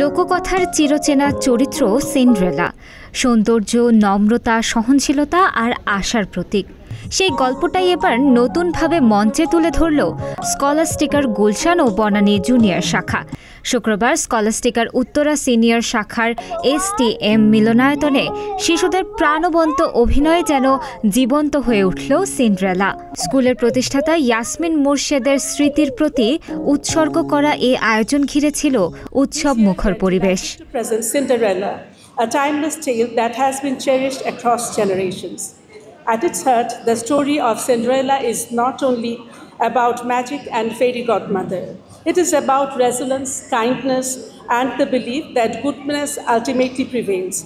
লোককথার চিরচেনা চরিত্র সিন্ড্রেলা, সৌন্দর্য, নম্রতা, সহনশীলতা আর আশার প্রতীক। সেই গল্পটাই এবার নতুনভাবে মঞ্চে তুলে ধরল স্কলাস্টিকার গুলশান ও বনানী জুনিয়র শাখা। শুক্রবার স্কলাস্টিকার উত্তরা সিনিয়র শাখার STM মিলনায়তনে শিশুদের প্রাণবন্ত অভিনয়ে যেন জীবন্ত হয়ে উঠল সিন্ড্রেলা। স্কুলের প্রতিষ্ঠাতা ইয়াসমিন মুর্শেদের স্মৃতির প্রতি উৎসর্গ করা এই আয়োজন ঘিরে ছিল উৎসব মুখর পরিবেশ। A timeless tale that has been cherished across generations. At its heart, the story of Cinderella is not only about magic and fairy godmother. It is about resilience, kindness, and the belief that goodness ultimately prevails.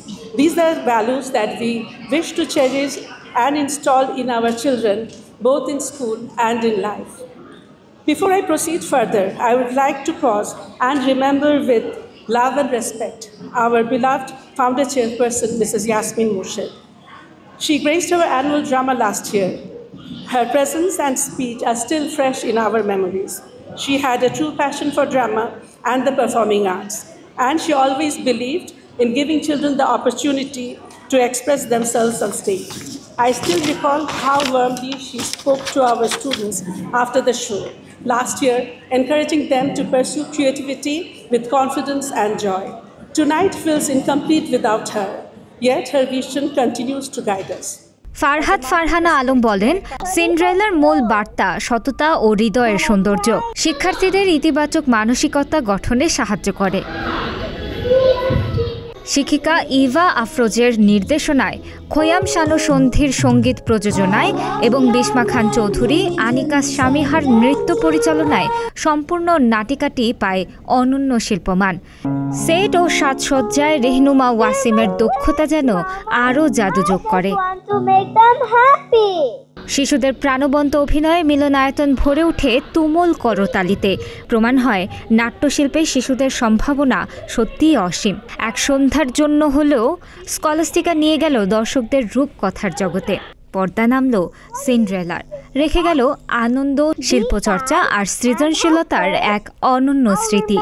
These are values that we wish to cherish and install in our children, both in school and in life. Before I proceed further, I would like to pause and remember with love and respect our beloved founder chairperson, Mrs. Yasmin Murshed. She graced our annual drama last year. Her presence and speech are still fresh in our memories. She had a true passion for drama and the performing arts, and she always believed in giving children the opportunity to express themselves on stage. I still recall how warmly she spoke to our students after the show last year, encouraging them to pursue creativity with confidence and joy. Tonight feels incomplete without her, yet her vision continues to guide us. Farhad Farhana Alam বলেন, সিন্ড্রেলার মূল বার্তা সততা ও হৃদয়ের সৌন্দর্য শিক্ষার্থীদের ইতিবাচক মানসিকতা গঠনে সাহায্য করে। শিক্ষিকা ইভা আফরোজের নির্দেশনায়, খোয়াম শানু সন্ধির সঙ্গীত প্রযোজনায় এবং বিস্মা খান চৌধুরী, আনিকা স্বামীহার নৃত্য পরিচালনায় সম্পূর্ণ নাটিকাটি পায় অনন্য শিল্পমান। সেট ও সাজসজ্জায় রেহনুমা ওয়াসিমের দক্ষতা যেন আরও জাদু যোগ করে। শিশুদের প্রাণবন্ত অভিনয়ে মিলনায়তন ভরে ওঠে তুমুল করতালিতে। প্রমাণ হয় নাট্যশিল্পে শিশুদের সম্ভাবনা সত্যিই অসীম। এক সন্ধ্যার জন্য হলেও স্কলাস্টিকা নিয়ে গেল দর্শকদের রূপকথার জগতে। পর্দা নামল সিন্ড্রেলার, রেখে গেল আনন্দ, শিল্পচর্চা আর সৃজনশীলতার এক অনন্য স্মৃতি।